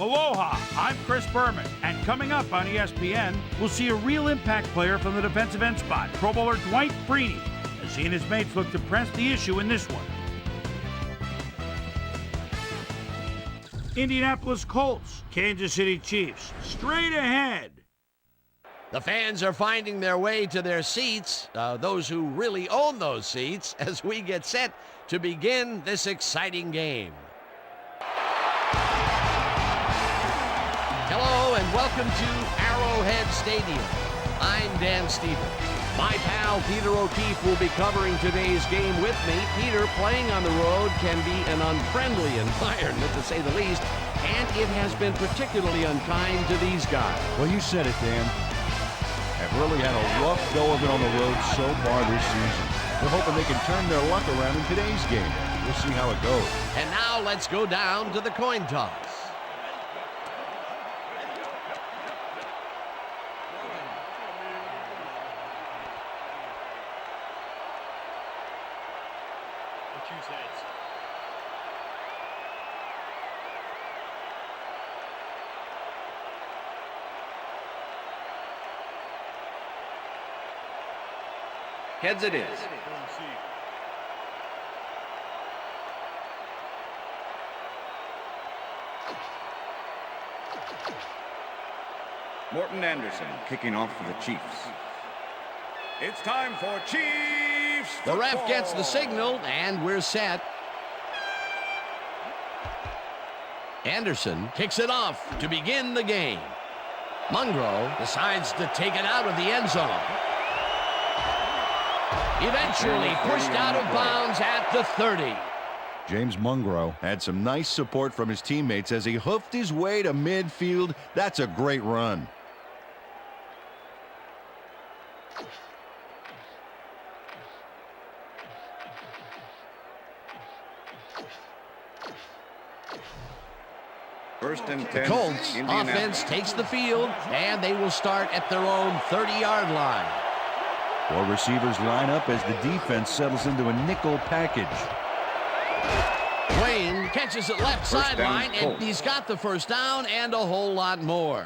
Aloha, I'm Chris Berman, and coming up on ESPN, we'll see a real impact player from the defensive end spot, Pro Bowler Dwight Freeney, as he and his mates look to press the issue in this one. Indianapolis Colts, Kansas City Chiefs, straight ahead. The fans are finding their way to their seats, those who really own those seats, as we get set to begin this exciting game. Hello and welcome to Arrowhead Stadium. I'm Dan Stevens. My pal Peter O'Keefe will be covering today's game with me. Peter, playing on the road can be an unfriendly environment, to say the least, and it has been particularly unkind to these guys. Well, you said it, Dan. Have really had a rough go of it on the road so far this season. They're hoping they can turn their luck around in today's game. We'll see how it goes. And now let's go down to the coin toss. Heads it is. Morton Anderson kicking off for the Chiefs. It's time for Chiefs football. The ref gets the signal, and we're set. Anderson kicks it off to begin the game. Mungro decides to take it out of the end zone. Eventually pushed out of bounds at the 30. James Mungro had some nice support from his teammates as he hoofed his way to midfield. That's a great run. First and 10. The Colts offense takes the field, and they will start at their own 30-yard line. Four receivers line up as the defense settles into a nickel package. Wayne catches it left sideline, and he's got the first down and a whole lot more.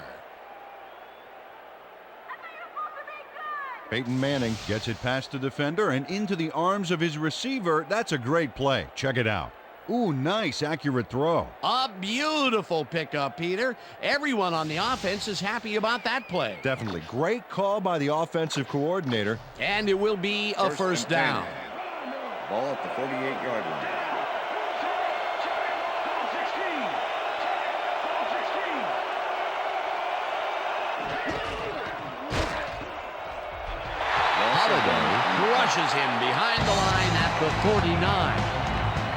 Peyton Manning gets it past the defender and into the arms of his receiver. That's a great play. Check it out. Ooh, nice, accurate throw. A beautiful pickup, Peter. Everyone on the offense is happy about that play. Definitely. Great call by the offensive coordinator. And it will be a first down. Ball at the 48-yard line. Holiday crushes him behind the line at the 49.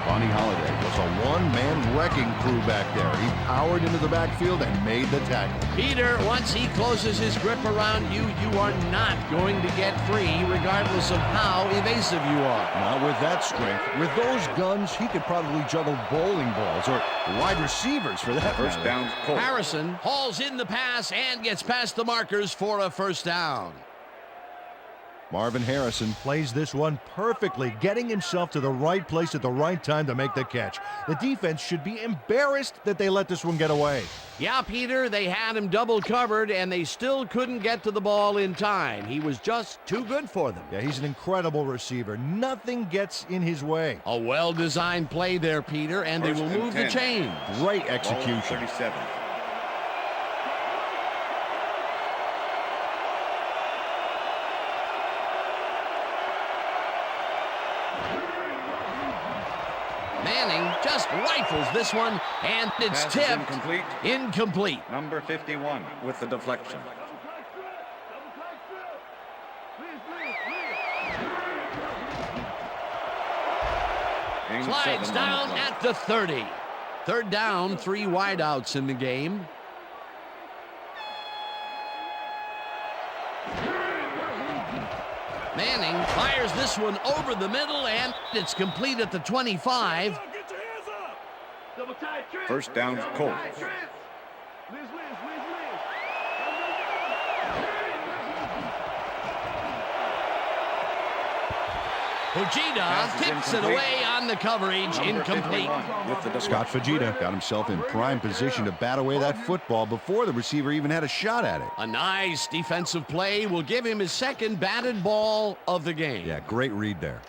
Bonnie Holiday was a one-man wrecking crew back there. He powered into the backfield and made the tackle. Peter, once he closes his grip around you, you are not going to get free, regardless of how evasive you are. Not with that strength. With those guns, he could probably juggle bowling balls or wide receivers for that First down, Colts. Harrison hauls in the pass and gets past the markers for a first down. Marvin Harrison plays this one perfectly, getting himself to the right place at the right time to make the catch. The defense should be embarrassed that they let this one get away. Yeah, Peter, they had him double covered, and they still couldn't get to the ball in time. He was just too good for them. Yeah, he's an incredible receiver. Nothing gets in his way. A well-designed play there, Peter, and they will move the chains. Great execution. 37. Manning just rifles this one, and it's Pass is tipped. incomplete. Incomplete. Number 51 with the deflection. Slides down at the 30. Third down, 3 wideouts in the game. Manning fires this one over the middle, and it's complete at the 25. First down, Colts. Fujita tips it away on the coverage, incomplete. Scott Fujita got himself in prime position to bat away that football before the receiver even had a shot at it. A nice defensive play will give him his second batted ball of the game. Yeah, great read there.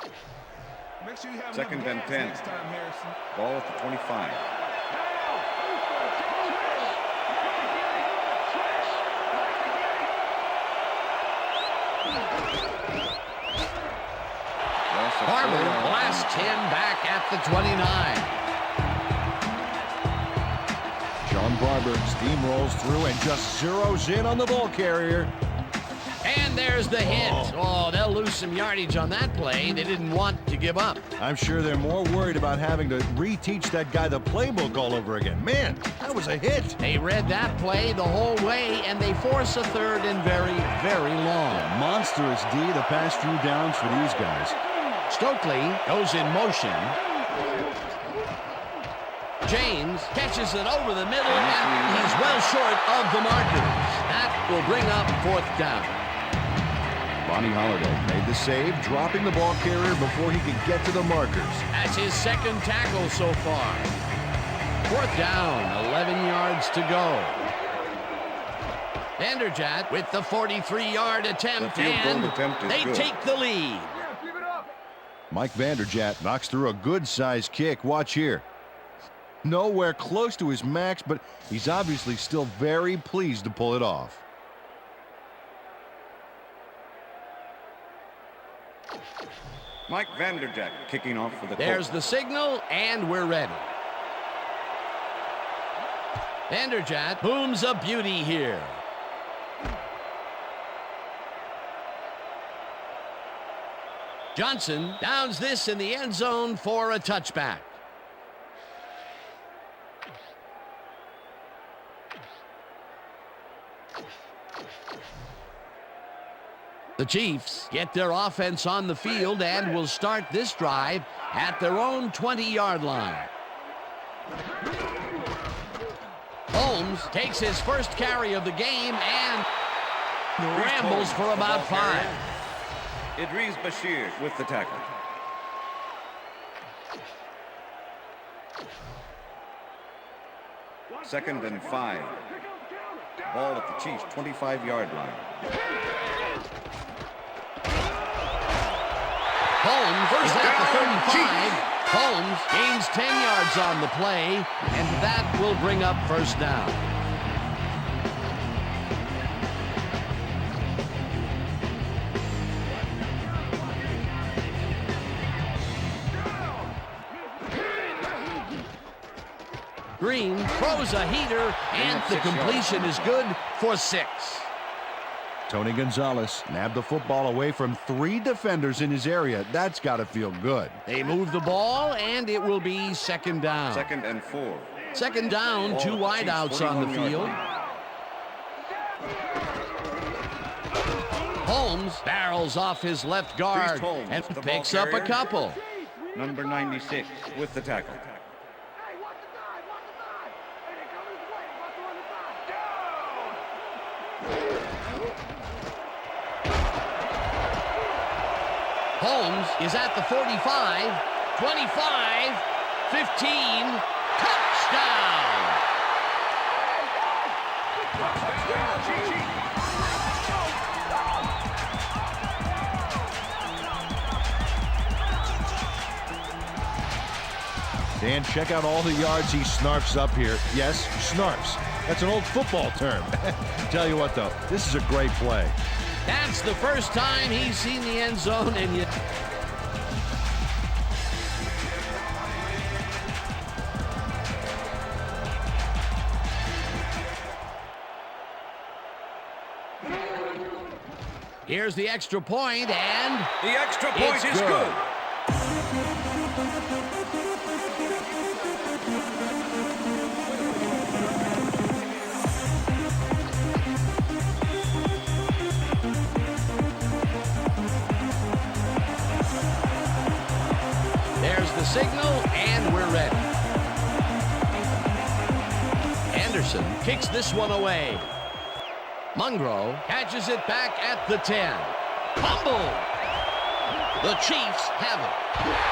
Second and 10. Ball at the 25. Barber blasts him back at the 29. John Barber steamrolls through and just zeroes in on the ball carrier. And there's the hit. Oh, they'll lose some yardage on that play. They didn't want to give up. I'm sure they're more worried about having to reteach that guy the playbook all over again. Man, that was a hit. They read that play the whole way, and they force a third and very, very long. Monstrous D the past few downs for these guys. Stokely goes in motion. James catches it over the middle, and he's well short of the markers. That will bring up fourth down. Bonnie Holiday made the save, dropping the ball carrier before he could get to the markers. That's his second tackle so far. Fourth down, 11 yards to go. Vanderjagt with the 43-yard attempt, and they take the lead. Mike Vanderjagt knocks through a good-sized kick. Watch here. Nowhere close to his max, but he's obviously still very pleased to pull it off. Mike Vanderjagt kicking off for the Colts. There's the signal, and we're ready. Vanderjagt booms a beauty here. Johnson downs this in the end zone for a touchback. The Chiefs get their offense on the field and will start this drive at their own 20-yard line. Holmes takes his first carry of the game and rambles for about 5. Idris Bashir with the tackle. Second and 5. Ball at the Chiefs' 25-yard line. Holmes is at the 35. Holmes gains 10 yards on the play, and that will bring up first down. Green throws a heater, and the completion is good for 6. Tony Gonzalez nabbed the football away from 3 defenders in his area. That's got to feel good. They move the ball, and it will be second down. Second and 4. Second down, 2 wideouts on the field. Holmes barrels off his left guard and picks up a couple. Number 96 with the tackle. Holmes is at the 45, 25, 15, touchdown! Dan, check out all the yards he snarfs up here. Yes, snarfs. That's an old football term. Tell you what, though, this is a great play. That's the first time he's seen the end zone, and yet here's the extra point, and the extra point is good. the signal, and we're ready. Anderson kicks this one away. Mungro catches it back at the 10. Fumble! The Chiefs have it.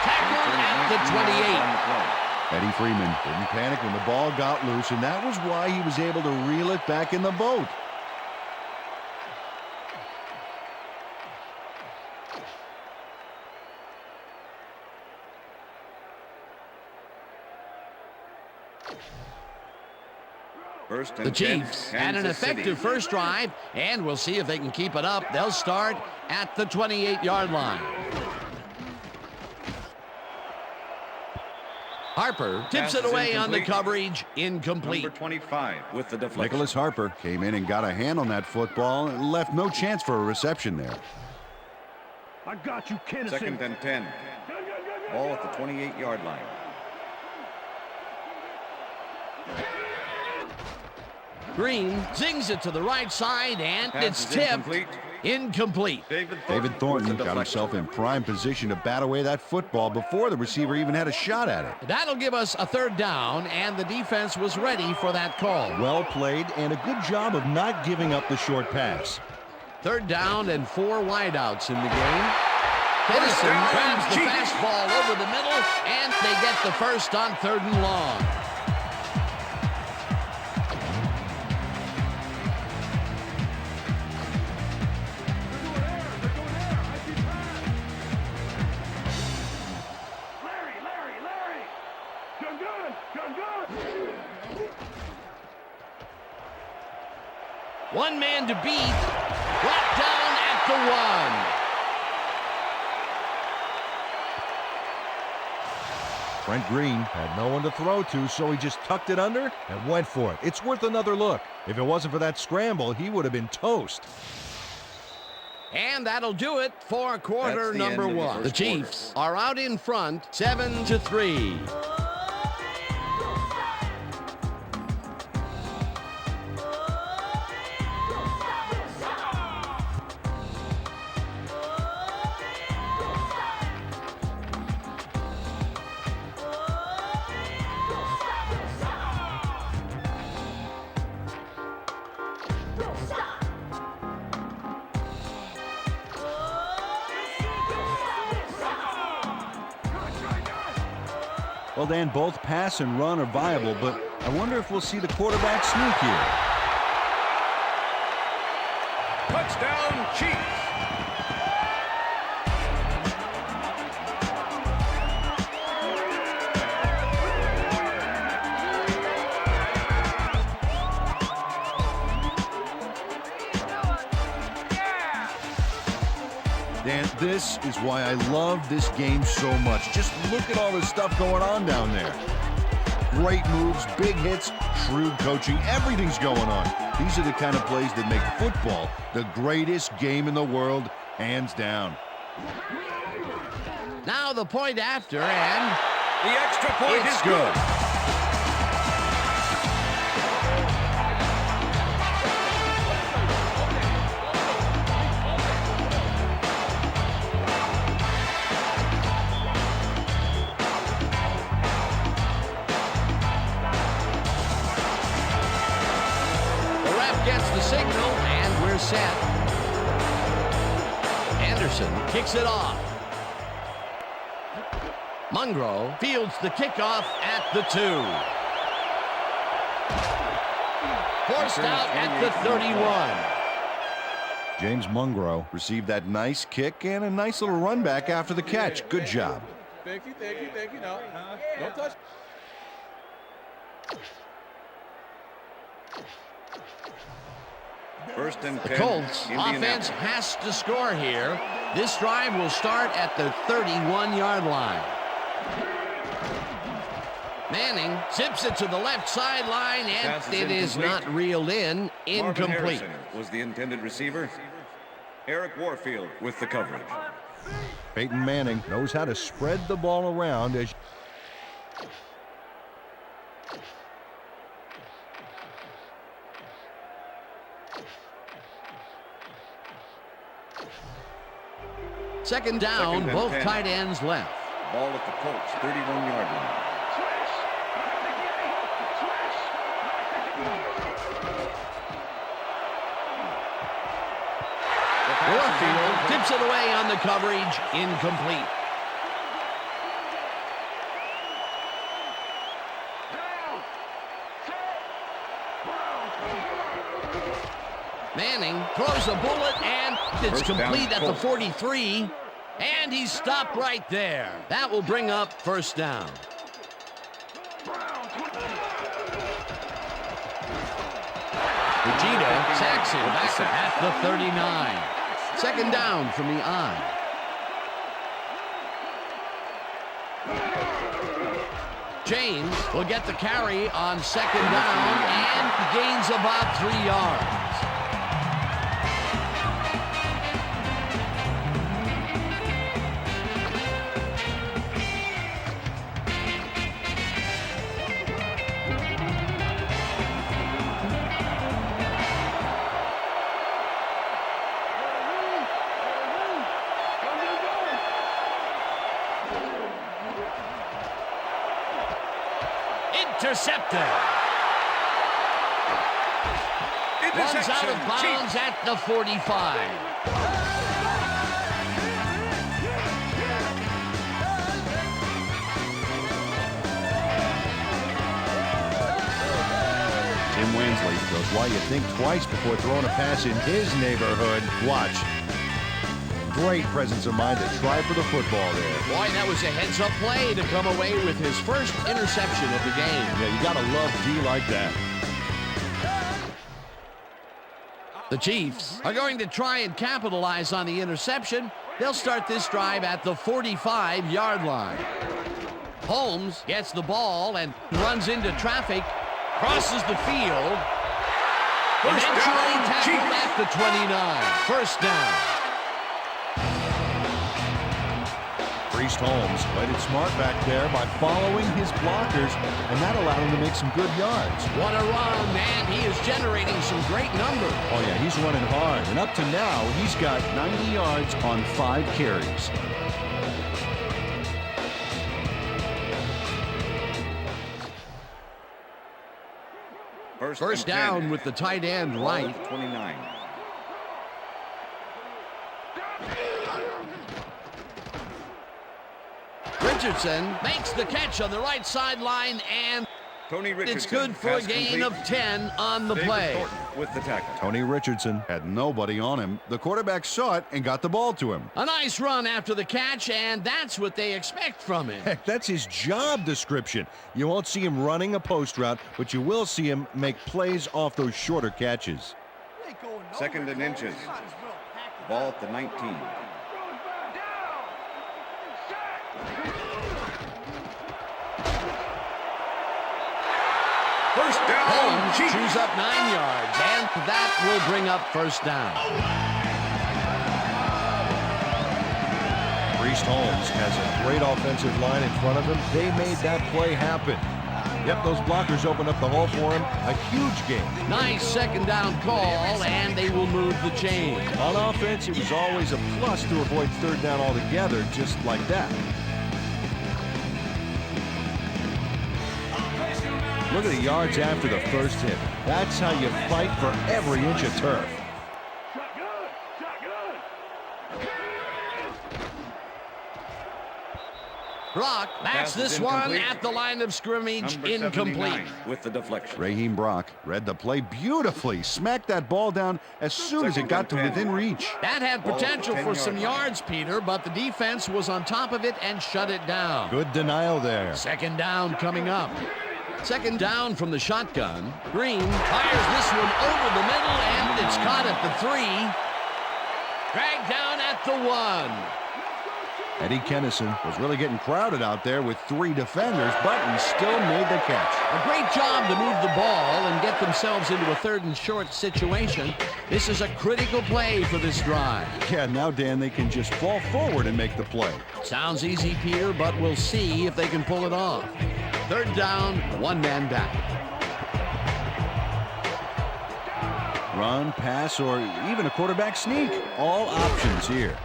Tackled at the 28. Eddie Freeman didn't panic when the ball got loose, and that was why he was able to reel it back in the boat. The Chiefs had an effective first drive, and we'll see if they can keep it up. They'll start at the 28-yard line. Harper tips it away on the coverage. Incomplete. Number 25 with the deflection. Nicholas Harper came in and got a hand on that football and left no chance for a reception there. I got you, Kennedy. 2nd and 10. Ball at the 28-yard line. Green zings it to the right side, and it's tipped. Incomplete. David Thornton got himself in prime position to bat away that football before the receiver even had a shot at it. That'll give us a 3rd down, and the defense was ready for that call. Well played, and a good job of not giving up the short pass. 3rd down and 4 wideouts in the game. Henderson grabs the fastball over the middle, and they get the first on 3rd and long. One man to beat, brought down at the 1. Trent Green had no one to throw to, so he just tucked it under and went for it. It's worth another look. If it wasn't for that scramble, he would have been toast. And that'll do it for quarter number 1. The Chiefs are out in front, 7-3. Well, Dan, both pass and run are viable, but I wonder if we'll see the quarterback sneak here. Touchdown, Chiefs! Dan, this is why I love this game so much. Just look at all the stuff going on down there. Great moves, big hits, shrewd coaching, everything's going on. These are the kind of plays that make football the greatest game in the world, hands down. Now the point after, and the extra point is good. Gets the signal, and we're set. Anderson kicks it off. Mungro fields the kickoff at the 2. Forced out at the 31. James Mungro received that nice kick and a nice little run back after the catch. Good job. Thank you. No, don't touch. First and 10. The Colts offense has to score here. This drive will start at the 31-yard line. Manning zips it to the left sideline, and it is not reeled in. Incomplete. Was the intended receiver. Eric Warfield with the coverage. Peyton Manning knows how to spread the ball around as Second down, both tight ends left. Ball at the Colts, 31-yard line. Warfield tips strips it away on the coverage. Incomplete. Manning throws a bullet, and it's complete at the 43. And he's stopped right there. That will bring up first down. Vegeta sacks him back at the 39. Second down from the I. James will get the carry on second down and gains about 3 yards. Intercepted. Runs out of bounds at the 45. Tim Winsley knows why you think twice before throwing a pass in his neighborhood. Watch. Great presence of mind to try for the football there. Boy, that was a heads-up play to come away with his first interception of the game. Yeah, you gotta love D like that. The Chiefs are going to try and capitalize on the interception. They'll start this drive at the 45-yard line. Holmes gets the ball and runs into traffic, crosses the field, eventually tackled at the 29. First down. Priest Holmes played it smart back there by following his blockers, and that allowed him to make some good yards. What a run, and he is generating some great numbers. Oh, yeah, he's running hard, and up to now, he's got 90 yards on 5 carries. First down with the tight end right. 29. Richardson makes the catch on the right sideline, and Tony Richardson it's good for a gain of 10 on the play. With the tackle. Tony Richardson had nobody on him. The quarterback saw it and got the ball to him. A nice run after the catch, and that's what they expect from him. Heck, that's his job description. You won't see him running a post route, but you will see him make plays off those shorter catches. Second and inches. Ball at the 19. First down. Holmes chews up 9 yards, and that will bring up first down. Priest Holmes has a great offensive line in front of him. They made that play happen. Yep, those blockers opened up the hole for him. A huge game. Nice second down call, and they will move the chain. On offense, it was always a plus to avoid third down altogether, just like that. Look at the yards after the first hit. That's how you fight for every inch of turf. Brock backs this one at the line of scrimmage. Incomplete. With the deflection. Raheem Brock read the play beautifully. Smacked that ball down as soon as it got to within reach. That had potential for some yards, Peter, but the defense was on top of it and shut it down. Good denial there. Second down coming up. Second down from the shotgun. Green fires this one over the middle, and it's caught at the 3. Dragged down at the 1. Eddie Kennison was really getting crowded out there with 3 defenders, but he still made the catch. A great job to move the ball and get themselves into a third and short situation. This is a critical play for this drive. Yeah, now, Dan, they can just fall forward and make the play. Sounds easy, Peter, but we'll see if they can pull it off. Third down, 1 man back. Run, pass, or even a quarterback sneak. All options here.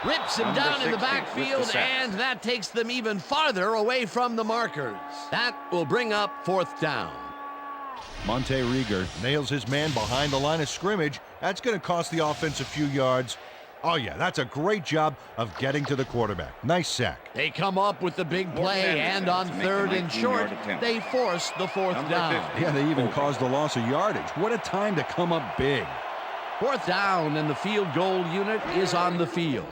Rips him down in the backfield, and that takes them even farther away from the markers. That will bring up fourth down. Monte Rieger nails his man behind the line of scrimmage. That's going to cost the offense a few yards. Oh, yeah, that's a great job of getting to the quarterback. Nice sack. They come up with the big play, and on third and short, they force the fourth down. Yeah, they even caused a loss of yardage. What a time to come up big. Fourth down, and the field goal unit is on the field.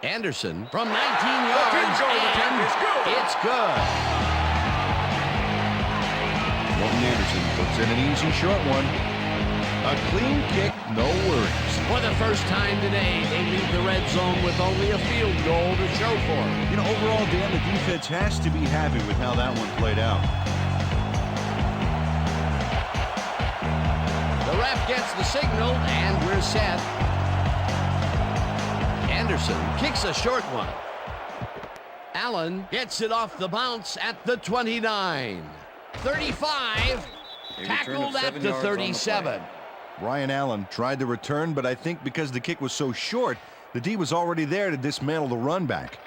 Anderson from 19 yards, and it's good. Colton Anderson puts in an easy short one. A clean kick, no worries. For the first time today, they leave the red zone with only a field goal to show for it. You know, overall, Dan, the defense has to be happy with how that one played out. The ref gets the signal, and we're set. Anderson kicks a short one. Allen gets it off the bounce at the 29. 35, tackled at the 37. Ryan Allen tried to return, but I think because the kick was so short, the D was already there to dismantle the run back.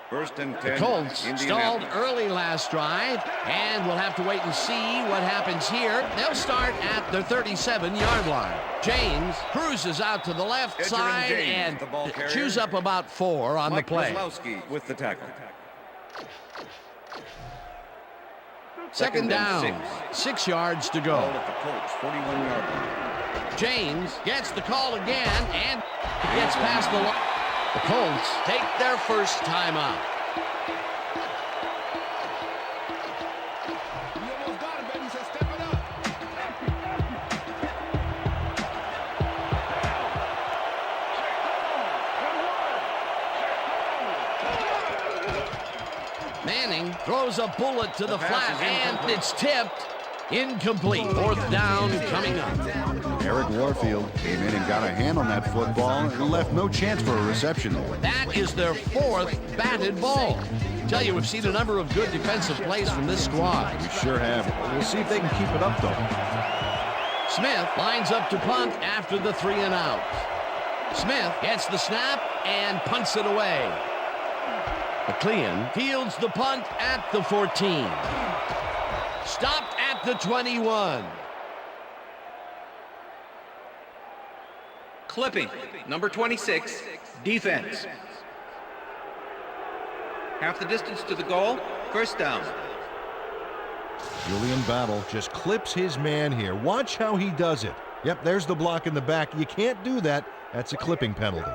First and 10. The Colts stalled early last drive, and we'll have to wait and see what happens here. They'll start at the 37-yard line. James cruises out to the left side and chews up about 4 on the play. With the tackle. Second down, 6 yards to go. Ball at the Colts, 41-yard line. James gets the call again and gets past the line. The Colts take their first time out. You almost got it, baby. So step it up. Manning throws a bullet to the flat, and it's tipped. Incomplete. Fourth down coming up. Eric Warfield came in and got a hand on that football and left no chance for a reception there. That is their 4th batted ball. Tell you, we've seen a number of good defensive plays from this squad. We sure have. We'll see if they can keep it up, though. Smith lines up to punt after the 3 and out. Smith gets the snap and punts it away. McLean fields the punt at the 14. Stopped at the 21. Clipping, number 26, defense. Half the distance to the goal, first down. Julian Battle just clips his man here. Watch how he does it. Yep, there's the block in the back. You can't do that. That's a clipping penalty.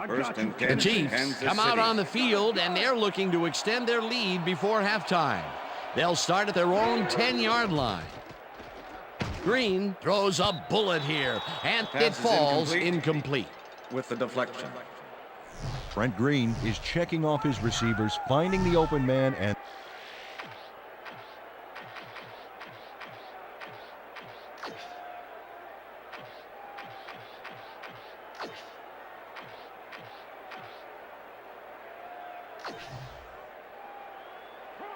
First and 10. The Chiefs come out on the field, and they're looking to extend their lead before halftime. They'll start at their own 10-yard line. Green throws a bullet here, and it falls incomplete. With the deflection. Trent Green is checking off his receivers, finding the open man, and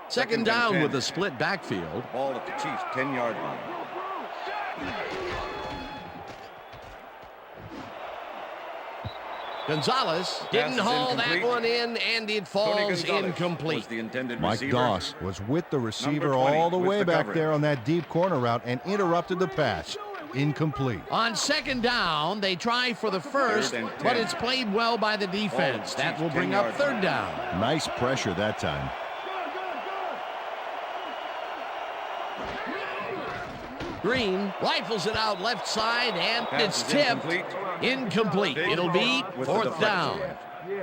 Second down with a split backfield. Ball at the Chiefs' 10-yard line. Gonzalez didn't haul that one in, and it falls incomplete. Mike Doss was with the receiver all the way back there on that deep corner route and interrupted the pass. Incomplete. On second down, they try for the first, but it's played well by the defense. That will bring up third down. Nice pressure that time. Green rifles it out left side, and it's tipped. Incomplete. It'll be fourth down.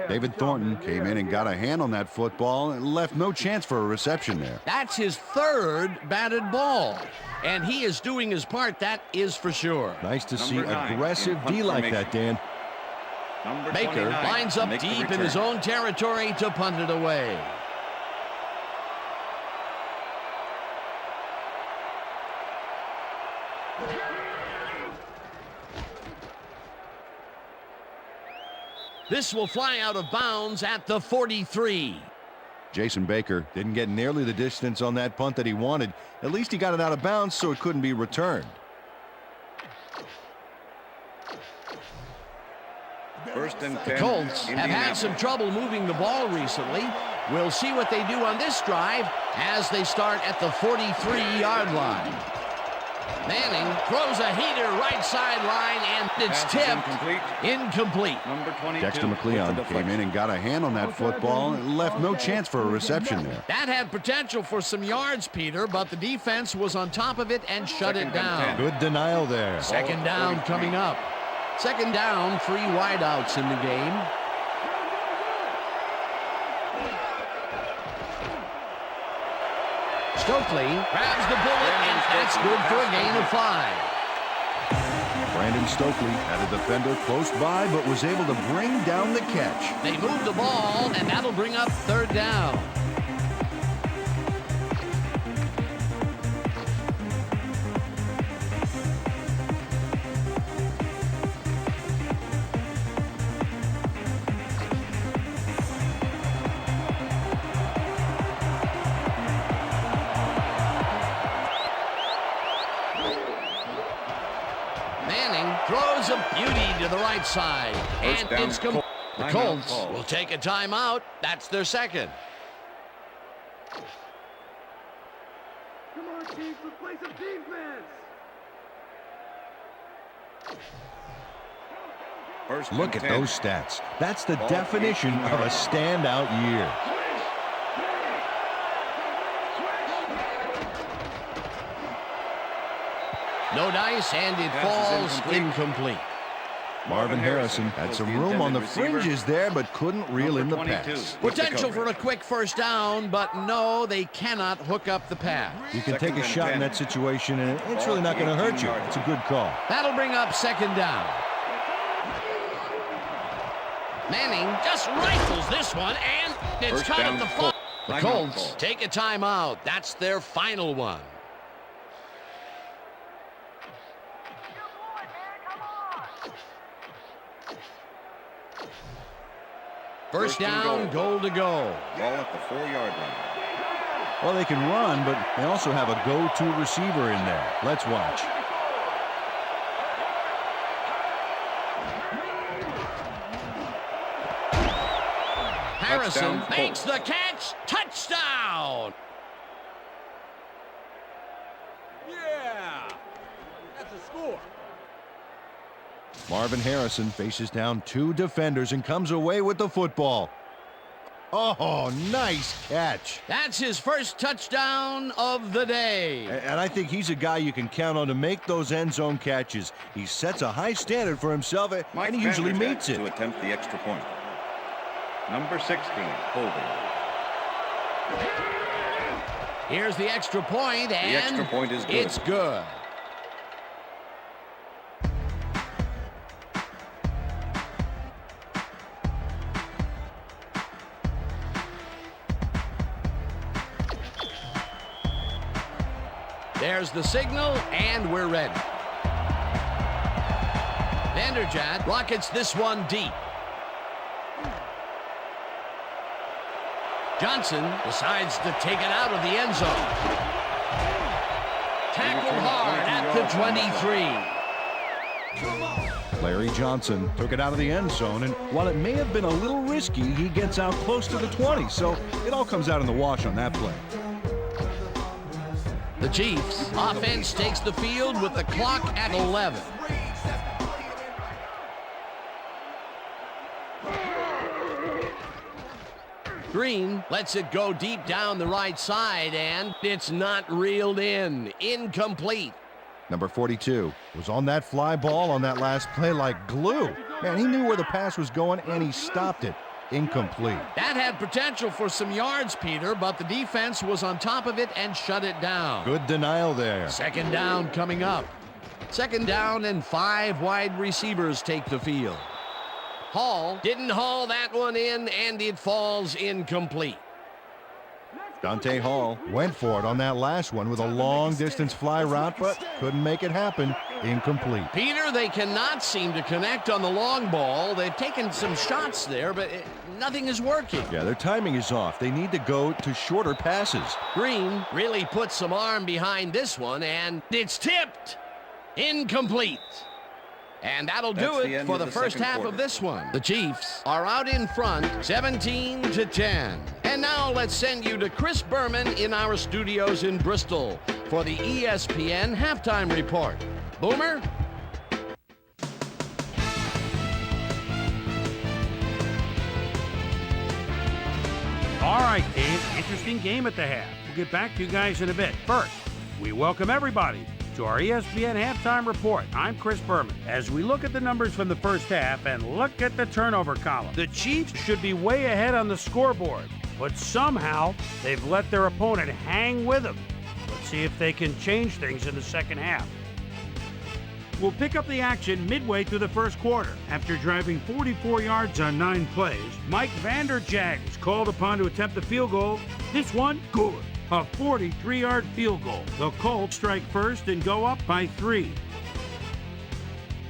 David Thornton came in and got a hand on that football and left no chance for a reception there. That's his 3rd batted ball, and he is doing his part, that is for sure. Nice to see aggressive D like that, Dan. Baker lines up deep in his own territory to punt it away. This will fly out of bounds at the 43. Jason Baker didn't get nearly the distance on that punt that he wanted. At least he got it out of bounds so it couldn't be returned. First and 10. The Colts have had some trouble moving the ball recently. We'll see what they do on this drive as they start at the 43-yard line. Manning throws a heater right sideline, and it's tipped. Incomplete. Number 22. Dexter McLeon came in and got a hand on that football and left no chance for a reception there. That had potential for some yards, Peter, but the defense was on top of it and shut it down. Good denial there. Second down coming up. Second down, 3 wideouts in the game. Stokely grabs the bullet, and that's good for a gain of 5. Brandon Stokely had a defender close by, but was able to bring down the catch. They move the ball, and that'll bring up third down. Throws a beauty to the right side. And it's the Colts will take a timeout. That's their second. Come on, Chiefs, let's play some defense. Look at those stats. That's the definition of a standout year. No dice, and it falls incomplete. Marvin Harrison had some room on the fringes there, but couldn't reel in the pass. Potential for a quick first down, but no, they cannot hook up the pass. You can take a shot in that situation, and it's really not going to hurt you. It's a good call. That'll bring up second down. Manning just rifles this one, and it's caught at the 5. The Colts take a timeout. That's their final one. First down, goal to go. Ball at the 4-yard line. Well, they can run, but they also have a go-to receiver in there. Let's watch. Harrison makes the catch. Touchdown! Yeah, that's a score. Marvin Harrison faces down 2 defenders and comes away with the football. Oh, nice catch. That's his first touchdown of the day. And I think he's a guy you can count on to make those end zone catches. He sets a high standard for himself, and he usually meets it. To attempt the extra point. Number 16, holding. Here's the extra point, and the extra point is good. It's good. There's the signal, and we're ready. Vanderjagt rockets this one deep. Johnson decides to take it out of the end zone. Tackled hard at the 23. Larry Johnson took it out of the end zone, and while it may have been a little risky, he gets out close to the 20, so it all comes out in the wash on that play. The Chiefs offense takes the field with the clock at 11. Green lets it go deep down the right side, and it's not reeled in. Incomplete. Number 42 was on that fly ball on that last play like glue. Man, he knew where the pass was going, and he stopped it. Incomplete. That had potential for some yards, Peter, but the defense was on top of it and shut it down. Good denial there. Second down coming up. Second down, and 5 wide receivers take the field. Hall didn't haul that one in, and it falls incomplete. Dante Hall went for it on that last one with a long-distance fly route, but couldn't make it happen. Incomplete. Peter, they cannot seem to connect on the long ball. They've taken some shots there, but nothing is working. Yeah, their timing is off. They need to go to shorter passes. Green really put some arm behind this one, and it's tipped. Incomplete. And that'll do it for the first half of this one. The Chiefs are out in front, 17-10. And now let's send you to Chris Berman in our studios in Bristol for the ESPN halftime report. Boomer? All right, Dave, interesting game at the half. We'll get back to you guys in a bit. First, we welcome everybody to our ESPN halftime report. I'm Chris Berman. As we look at the numbers from the first half and look at the turnover column, the Chiefs should be way ahead on the scoreboard, but somehow they've let their opponent hang with them. Let's see if they can change things in the second half. We'll pick up the action midway through the first quarter. After driving 44 yards on 9 plays, Mike Vanderjagt was called upon to attempt the field goal. This one, good. A 43-yard field goal. The Colts strike first and go up by 3.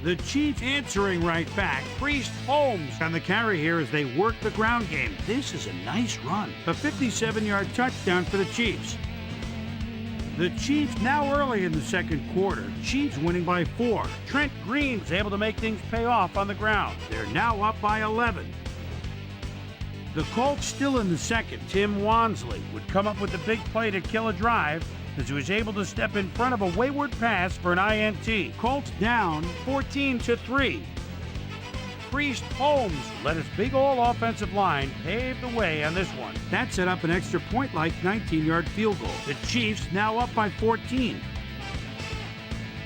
The Chiefs answering right back. Priest Holmes on the carry here as they work the ground game. This is a nice run. A 57-yard touchdown for the Chiefs. The Chiefs now early in the second quarter. Chiefs winning by 4. Trent Green is able to make things pay off on the ground. They're now up by 11. The Colts still in the second. Tim Wansley would come up with the big play to kill a drive as he was able to step in front of a wayward pass for an INT. Colts down 14-3. Priest Holmes led his big old offensive line pave the way on this one. That set up an extra point-like 19-yard field goal. The Chiefs now up by 14.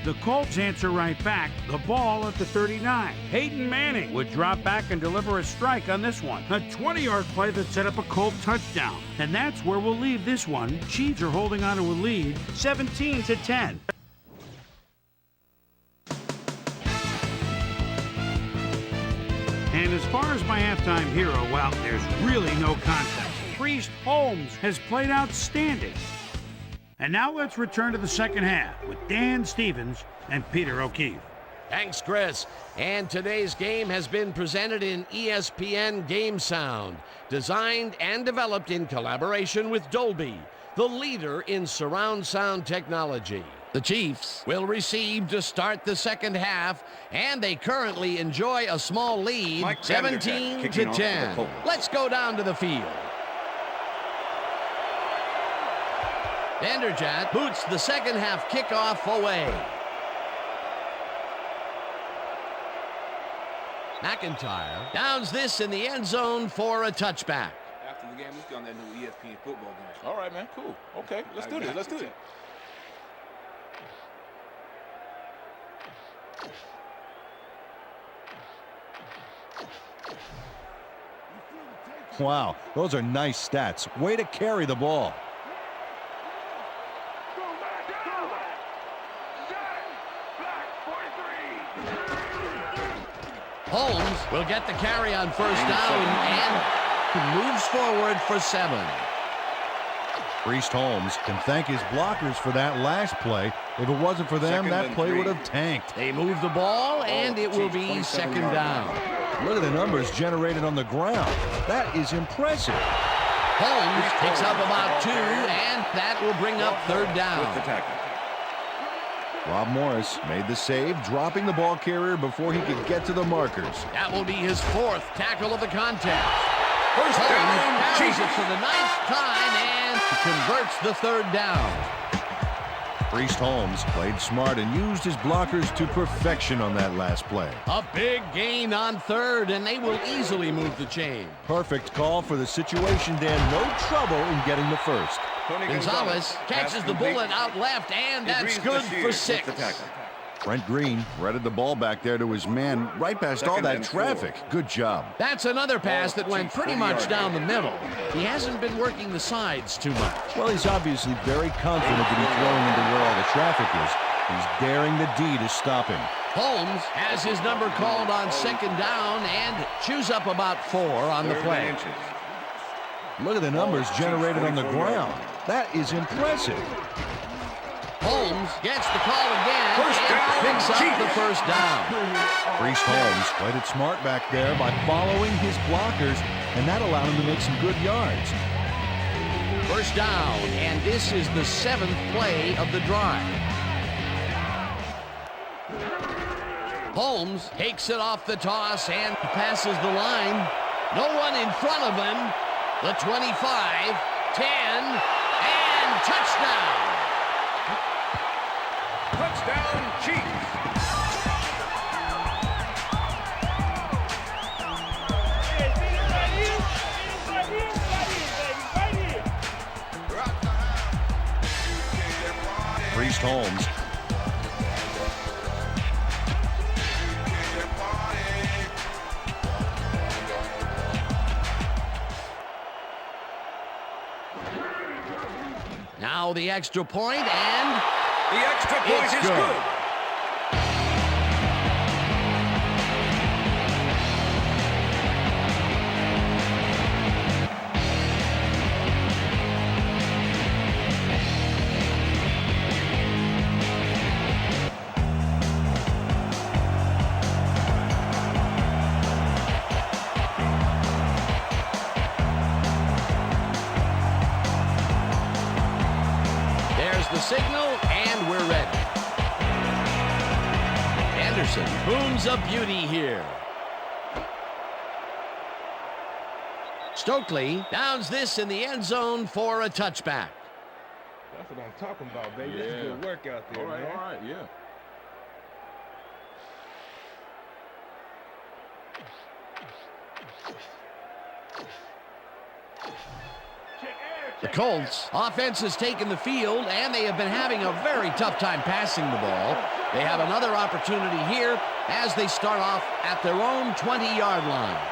The Colts answer right back, the ball at the 39. Peyton Manning would drop back and deliver a strike on this one. A 20-yard play that set up a Colt touchdown. And that's where we'll leave this one. Chiefs are holding on to a lead, 17-10. And as far as my halftime hero, well, there's really no contest. Priest Holmes has played outstanding. And now let's return to the second half with Dan Stevens and Peter O'Keefe. Thanks, Chris. And today's game has been presented in ESPN Game Sound, designed and developed in collaboration with Dolby, the leader in surround sound technology. The Chiefs will receive to start the second half, and they currently enjoy a small lead, 17-10. Let's go down to the field. Vanderjagt boots the second half kickoff away. McIntyre downs this in the end zone for a touchback. After the game, let's get on that new ESPN football game. All right, man. Cool. Okay, let's do this. Let's do it. Wow, those are nice stats. Way to carry the ball. Holmes will get the carry on first down and moves forward for 7. Priest Holmes can thank his blockers for that last play. If it wasn't for them, that play would have tanked. They move the ball, and it will be second down. Look at the numbers generated on the ground. That is impressive. Holmes picks up about 2, and that will bring up third down. With the tackle. Rob Morris made the save, dropping the ball carrier before he could get to the markers. That will be his 4th tackle of the contest. First down, carries it Chiefs. for the 9th time and converts the third down. Priest Holmes played smart and used his blockers to perfection on that last play. A big gain on third, and they will easily move the chain. Perfect call for the situation, Dan. No trouble in getting the first. Gonzalez catches the bullet out left, and that's good for 6. Trent Green threaded the ball back there to his man right past all that traffic. Good job. That's another pass that went pretty much down the middle. He hasn't been working the sides too much. Well, he's obviously very confident that he's throwing into where all the traffic is. He's daring the D to stop him. Holmes has his number called on second down and chews up about 4 on the play. Look at the numbers generated on the ground. That is impressive. Holmes gets the call again First and down, picks up Chiefs. the first down. Priest Holmes played it smart back there by following his blockers, and that allowed him to make some good yards. First down, and this is the 7th play of the drive. Holmes takes it off the toss and passes the line. No one in front of him. The 25, 10, and touchdown. Touchdown, Chiefs. Priest Holmes. Now the extra point, and The extra point It's is good. there's the signal, and we're ready. Anderson booms a beauty here. Stokely downs this in the end zone for a touchback. That's what I'm talking about, baby. That's a good work out there, man. All right, yeah. The Colts offense has taken the field, and they have been having a very tough time passing the ball. They have another opportunity here as they start off at their own 20-yard line.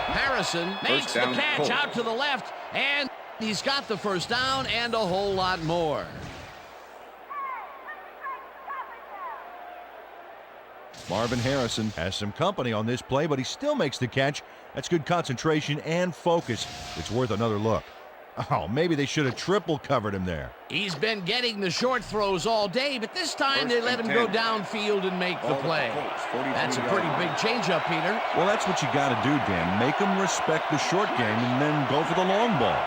Harrison makes the down, catch Colts. out to the left, and he's got the first down and a whole lot more. Marvin Harrison has some company on this play, but he still makes the catch. That's good concentration and focus. It's worth another look. Oh, maybe they should have triple covered him there. He's been getting the short throws all day, but this time First they let and him go 10. downfield and make the Ball at the play. Colts, 43 That's a yard pretty line. big changeup, Peter. Well, that's what you got to do, Dan. Make them respect the short game and then go for the long ball.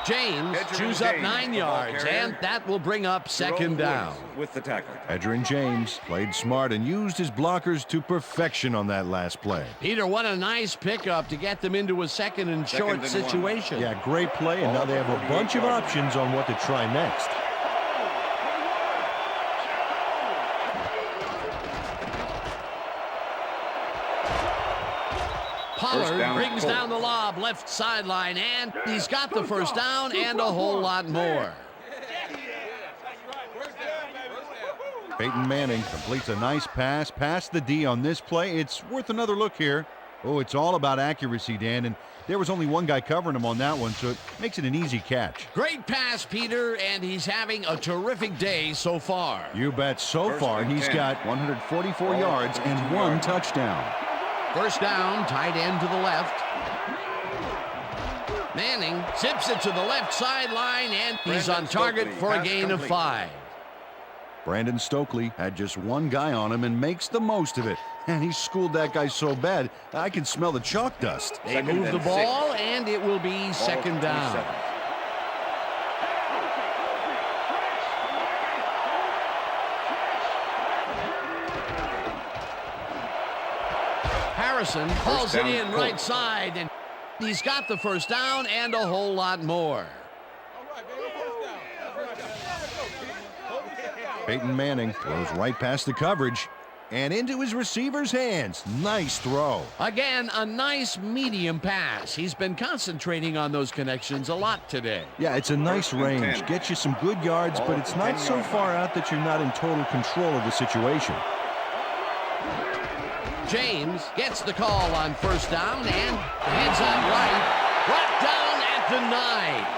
James chews up 9 yards, and that will bring up second down. With the tackle. Edgerrin James played smart and used his blockers to perfection on that last play. Peter, what a nice pickup to get them into a second and short and one. situation. Yeah, great play, and now they have a bunch of options on what to try next. Pollard down, brings Colts. down the lob left sideline, and he's got the first down and a whole lot more. Peyton Manning completes a nice pass past the D on this play. It's worth another look here. Oh, it's all about accuracy, Dan, and there was only one guy covering him on that one, so it makes it an easy catch. Great pass, Peter, and he's having a terrific day so far. You bet. So First far, and he's 10. got 144 Ball at yards the and 42-yard one line. touchdown. First down, tight end to the left. Manning zips it to the left sideline, and he's Brandon on target Stokely, for a pass gain of complete. 5. Brandon Stokely had just one guy on him and makes the most of it. And he schooled that guy so bad, I can smell the chalk dust. They Second move the and ball, 6. and it will be Ball at second the down. 27. Harrison hauls it down, in Colts. right side, and he's got the first down and a whole lot more. Peyton Manning throws right past the coverage and into his receiver's hands. Nice throw. Again, a nice medium pass. He's been concentrating on those connections a lot today. Yeah, it's a nice First and range. 10. Gets you some good yards, Ball but at it's the not so 10-yard far line. out that you're not in total control of the situation. James gets the call on first down and heads out right. Brought down at the 9.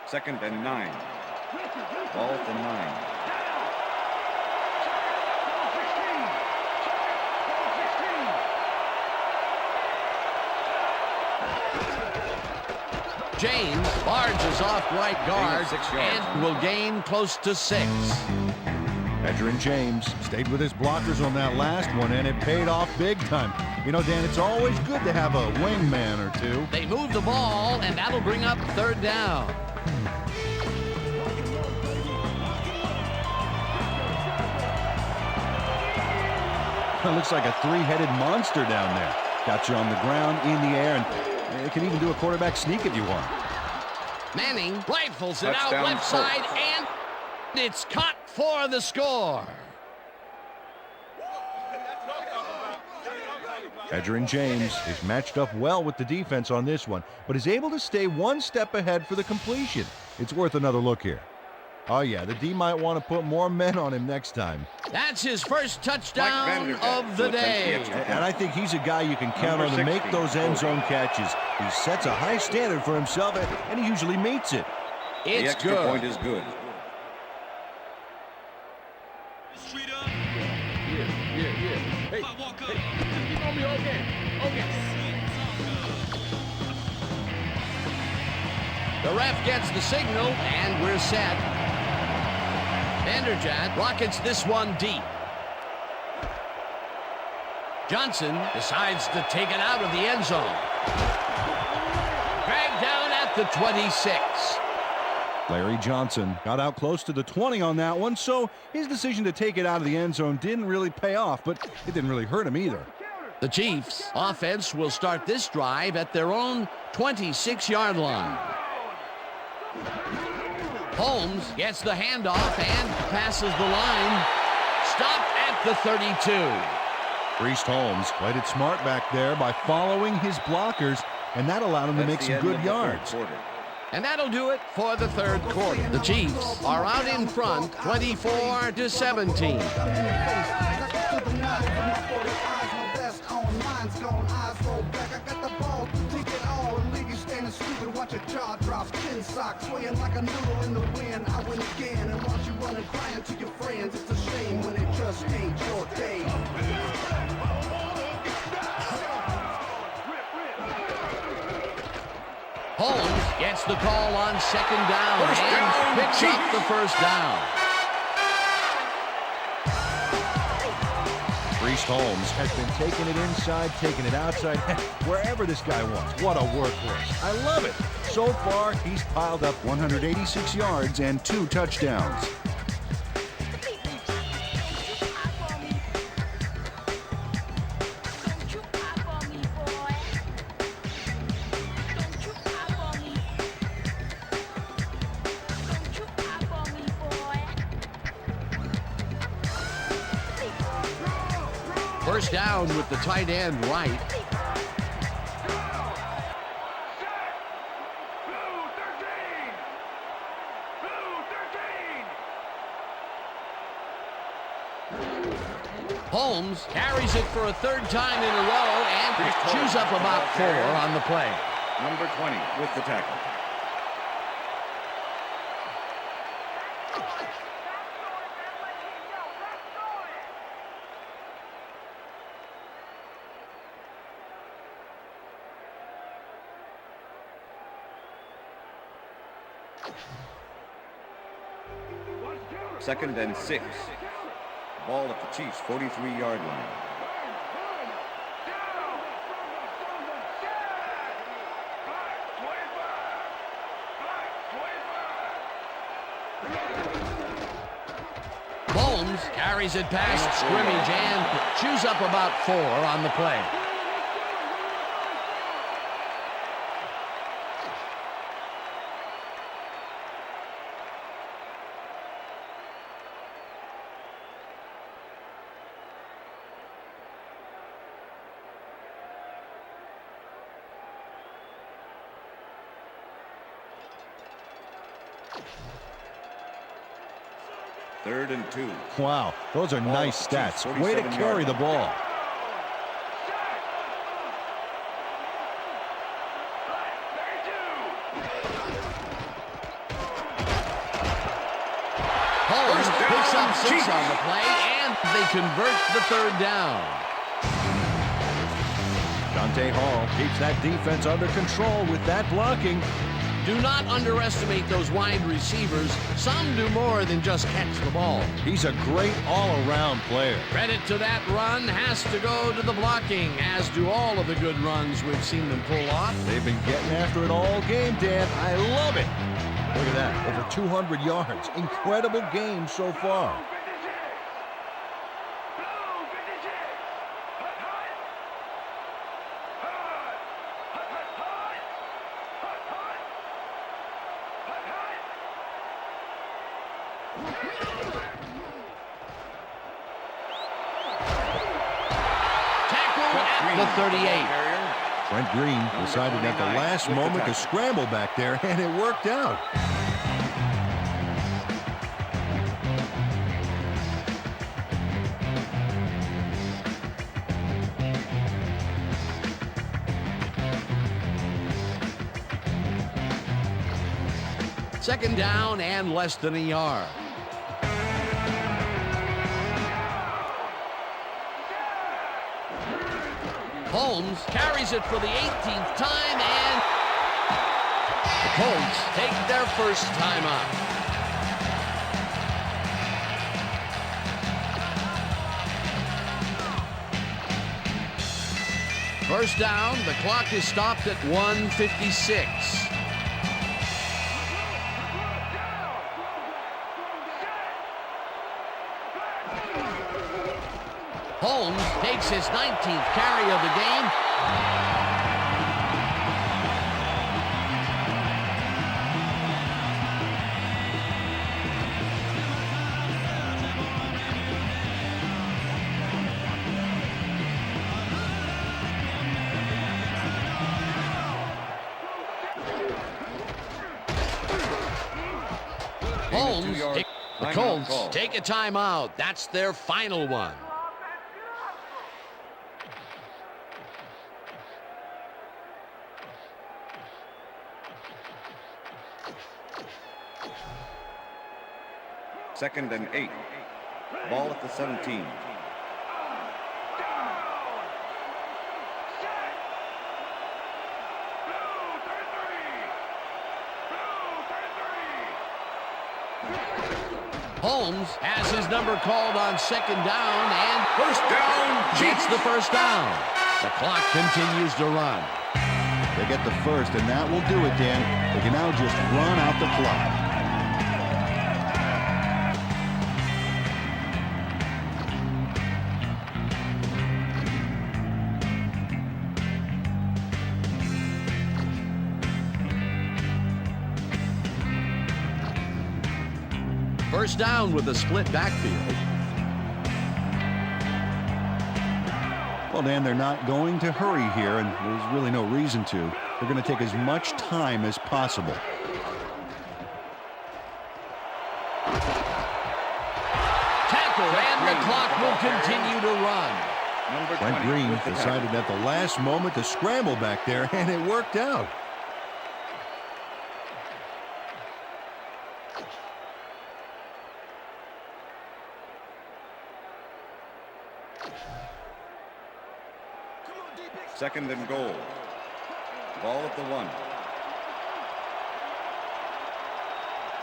Second and 9. Ball from 9. James barges off right guard 6 yards. and will gain close to 6. Veteran James stayed with his blockers on that last one, and it paid off big time. You know, Dan, it's always good to have a wingman or two. They move the ball, and that'll bring up 3rd down. It looks like a three-headed monster down there. Got you on the ground, in the air, and it can even do a quarterback sneak if you want. Manning rifles it out Touchdown, left Colts. side, and it's caught for the score. Veteran James is matched up well with the defense on this one, but is able to stay one step ahead for the completion. It's worth another look here. Oh, yeah, the D might want to put more men on him next time. That's his first touchdown Vander of the to attempt the day. extra point. And I think he's a guy you can count Number on to make 16, those end zone catches. He sets a high standard for himself, and he usually meets it. The It's extra good. point is good. Hey, keep on me all game. Okay. The ref gets the signal, and we're set. Vanderjagt rockets this one deep. Johnson decides to take it out of the end zone. Dragged down at the 26. Larry Johnson got out close to the 20 on that one, so his decision to take it out of the end zone didn't really pay off, but it didn't really hurt him either. The Chiefs offense will start this drive at their own 26-yard line. Holmes gets the handoff and passes the line. Stopped at the 32. Priest Holmes played it smart back there by following his blockers, and that allowed him to make That's the some end good of the third yards. quarter. And that'll do it for the 3rd quarter. The Chiefs are out in front, 24-17. Watch your jaw drops, chin socks, swaying like a noodle in the wind. I win again and watch you running, crying to your friends. It's a shame when it just ain't your day. Holmes gets the call on 2nd down and picks up the 1st down. Priest Holmes has been taking it inside, taking it outside, wherever this guy wants. What a workhorse. I love it. So far, he's piled up 186 yards and 2 touchdowns. First down with the tight end right. Holmes carries it for a 3rd time in a row and chews up about 4 on the play. Number 20 with the tackle. Second and 6. Ball at the Chiefs' 43-yard line. Holmes carries it past scrimmage and chews up about 4 on the play. Third and 2. Wow, those are nice stats. Way to carry the ball. 6 on the play, and they convert the third down. Dante Hall keeps that defense under control with that blocking. Do not underestimate those wide receivers. Some do more than just catch the ball. He's a great all-around player. Credit to that run has to go to the blocking, as do all of the good runs we've seen them pull off. They've been getting after it all game, Dan. I love it. Look at that, over 200 yards. Incredible game so far. Tackle at the 38. Trent Green decided at the last moment to scramble back there, and it worked out. Second down and less than a yard. Holmes carries it for the 18th time, and the Colts take their first time out. First down, the clock is stopped at 1:56. Holmes takes his 19th carry of the game. Holmes, the Colts take a timeout. That's their final one. Second and 8. Ball at the 17. Holmes has his number called on second down, and First down, gets Chiefs. the first down. The clock continues to run. They get the first, and that will do it, Dan. They can now just run out the clock. First down with a split backfield. Well, Dan, they're not going to hurry here, and there's really no reason to. They're going to take as much time as possible. Tackle, and the clock will continue to run. Trent Green decided at the last moment to scramble back there, and it worked out. Second and goal. Ball at the 1.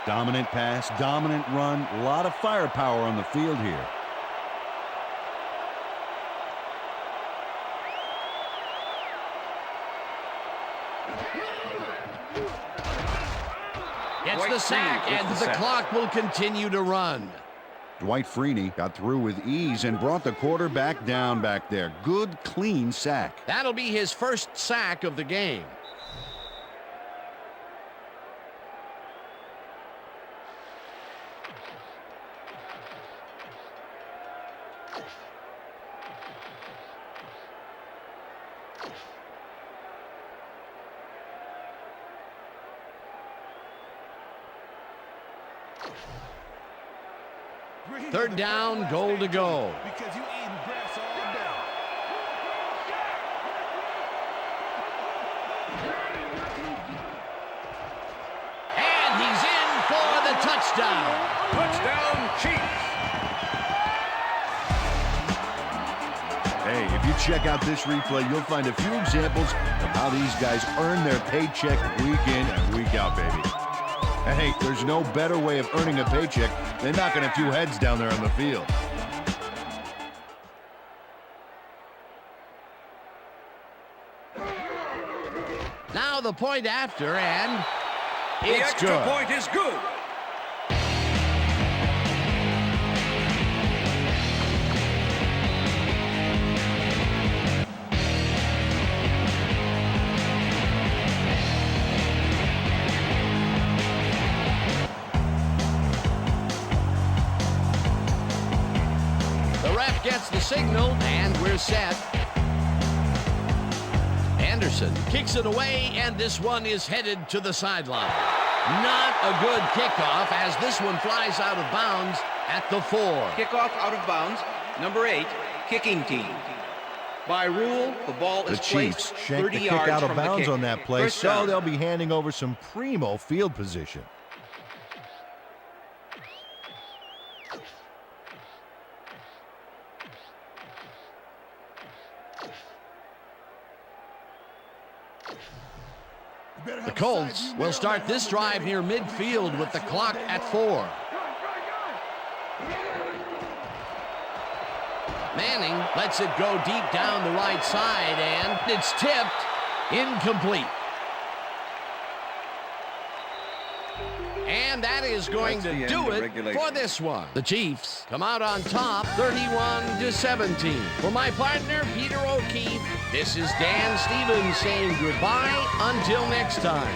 Dominant pass, dominant run, a lot of firepower on the field here. Gets the sack, and the clock will continue to run. Dwight Freeney got through with ease and brought the quarterback down back there. Good, clean sack. That'll be his first sack of the game. Third down, goal to go. Because you eating grass all day. And he's in for the touchdown. Touchdown, Chiefs. Hey, if you check out this replay, you'll find a few examples of how these guys earn their paycheck week in and week out, baby. And hey, there's no better way of earning a paycheck than knocking a few heads down there on the field. Now the point after, and The it's extra good. point is good. The ref gets the signal, and we're set. Anderson kicks it away, and this one is headed to the sideline. Not a good kickoff as this one flies out of bounds at the 4. Kickoff out of bounds. Number 8, kicking team. By rule, the ball The is Chiefs placed shanked 30 the kick yards out of from the bounds kick. on that play, First so down. they'll be handing over some primo field position. The Colts will start this drive near midfield with the clock at 4. Manning lets it go deep down the right side, and it's tipped. Incomplete. And that is going That's to the end do of it regulation. for this one. The Chiefs come out on top, 31-17. For my partner, Peter O'Keefe, this is Dan Stevens saying goodbye until next time.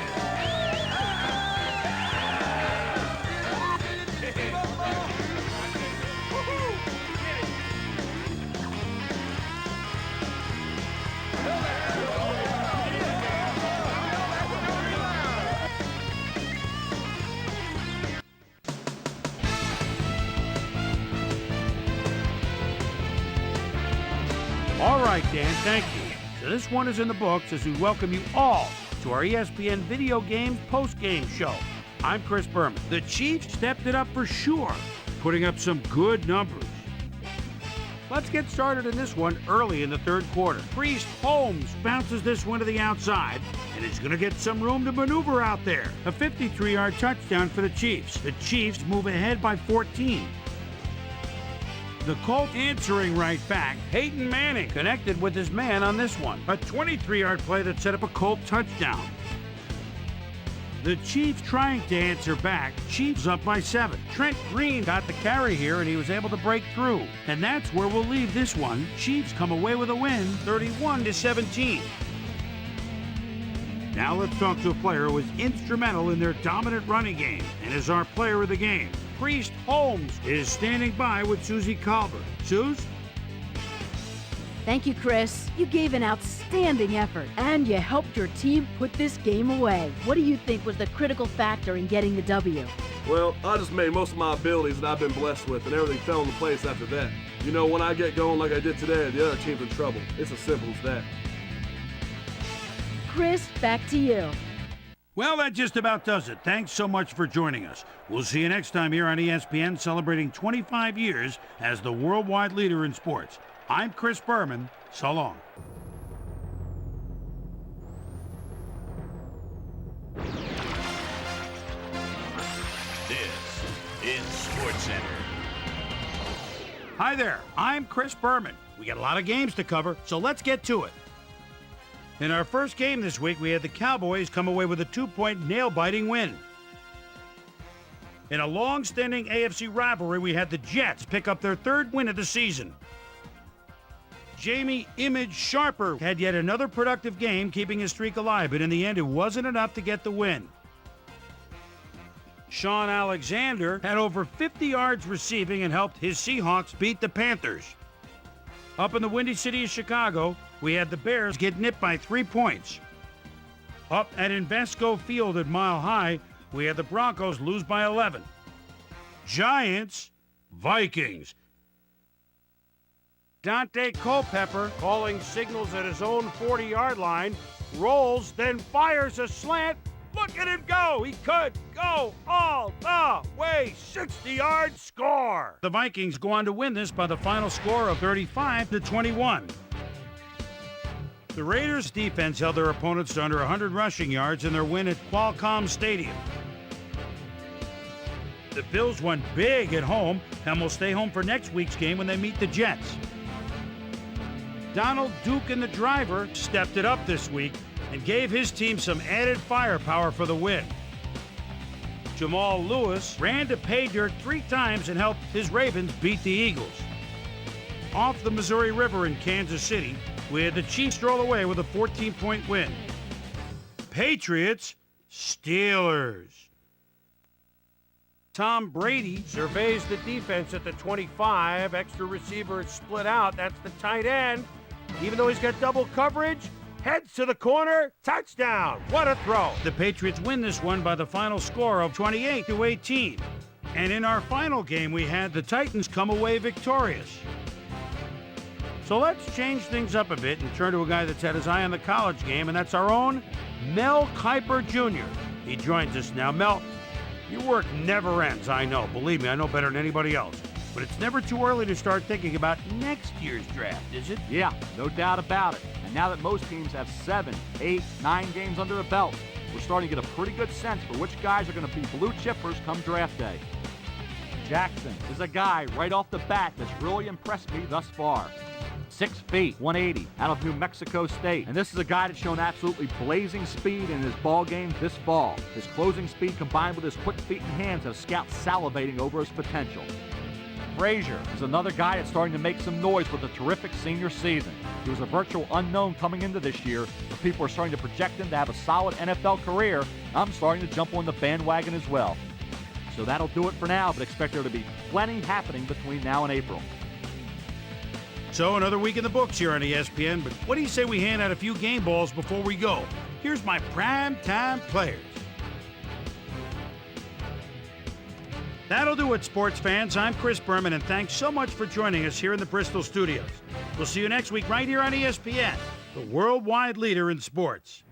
All right, Dan, thank you. So this one is in the books as we welcome you all to our ESPN Video Games post-game show. I'm Chris Berman. The Chiefs stepped it up for sure, putting up some good numbers. Let's get started in this one early in the third quarter. Priest Holmes bounces this one to the outside, and is going to get some room to maneuver out there. A 53-yard touchdown for the Chiefs. The Chiefs move ahead by 14. The Colts answering right back, Peyton Manning connected with his man on this one. A 23-yard play that set up a Colt touchdown. The Chiefs trying to answer back. Chiefs up by 7. Trent Green got the carry here, and he was able to break through. And that's where we'll leave this one. Chiefs come away with a win, 31-17. Now let's talk to a player who was instrumental in their dominant running game and is our player of the game. Priest Holmes is standing by with Susie Colbert. Suze? Thank you, Chris. You gave an outstanding effort, and you helped your team put this game away. What do you think was the critical factor in getting the W? Well, I just made most of my abilities that I've been blessed with, and everything fell into place after that. You know, when I get going like I did today, the other team's in trouble. It's as simple as that. Chris, back to you. Well, that just about does it. Thanks so much for joining us. We'll see you next time here on ESPN, celebrating 25 years as the worldwide leader in sports. I'm Chris Berman. So long. This is SportsCenter. Hi there. I'm Chris Berman. We got a lot of games to cover, so let's get to it. In our first game this week, we had the Cowboys come away with a 2-point nail-biting win. In a long-standing AFC rivalry, we had the Jets pick up their 3rd win of the season. Jamie Image Sharper had yet another productive game, keeping his streak alive, but in the end, it wasn't enough to get the win. Sean Alexander had over 50 yards receiving and helped his Seahawks beat the Panthers. Up in the Windy City of Chicago, we had the Bears get nipped by 3 points. Up at Invesco Field at Mile High, we had the Broncos lose by 11. Giants, Vikings. Dante Culpepper calling signals at his own 40-yard line, rolls, then fires a slant. Look at him go! He could go all the way. 60-yard score. The Vikings go on to win this by the final score of 35-21. The Raiders' defense held their opponents to under 100 rushing yards in their win at Qualcomm Stadium. The Bills won big at home and will stay home for next week's game when they meet the Jets. Donald Duke and the driver stepped it up this week and gave his team some added firepower for the win. Jamal Lewis ran to pay dirt 3 times and helped his Ravens beat the Eagles. Off the Missouri River in Kansas City, we had the Chiefs stroll away with a 14-point win. Patriots, Steelers. Tom Brady surveys the defense at the 25. Extra receiver split out. That's the tight end. Even though he's got double coverage, heads to the corner, touchdown. What a throw. The Patriots win this one by the final score of 28-18. And in our final game, we had the Titans come away victorious. So let's change things up a bit and turn to a guy that's had his eye on the college game, and that's our own Mel Kiper Jr. He joins us now. Mel, your work never ends, I know. Believe me, I know better than anybody else. But it's never too early to start thinking about next year's draft, is it? Yeah, no doubt about it. And now that most teams have 7, 8, 9 games under the belt, we're starting to get a pretty good sense for which guys are going to be blue chippers come draft day. Jackson is a guy right off the bat that's really impressed me thus far. 6 feet, 180, out of New Mexico State. And this is a guy that's shown absolutely blazing speed in his ball game this fall. His closing speed combined with his quick feet and hands have scouts salivating over his potential. Frazier is another guy that's starting to make some noise with a terrific senior season. He was a virtual unknown coming into this year, but people are starting to project him to have a solid NFL career. I'm starting to jump on the bandwagon as well. So that'll do it for now, but expect there to be plenty happening between now and April. So another week in the books here on ESPN, but what do you say we hand out a few game balls before we go? Here's my primetime players. That'll do it, sports fans. I'm Chris Berman, and thanks so much for joining us here in the Bristol studios. We'll see you next week right here on ESPN, the worldwide leader in sports.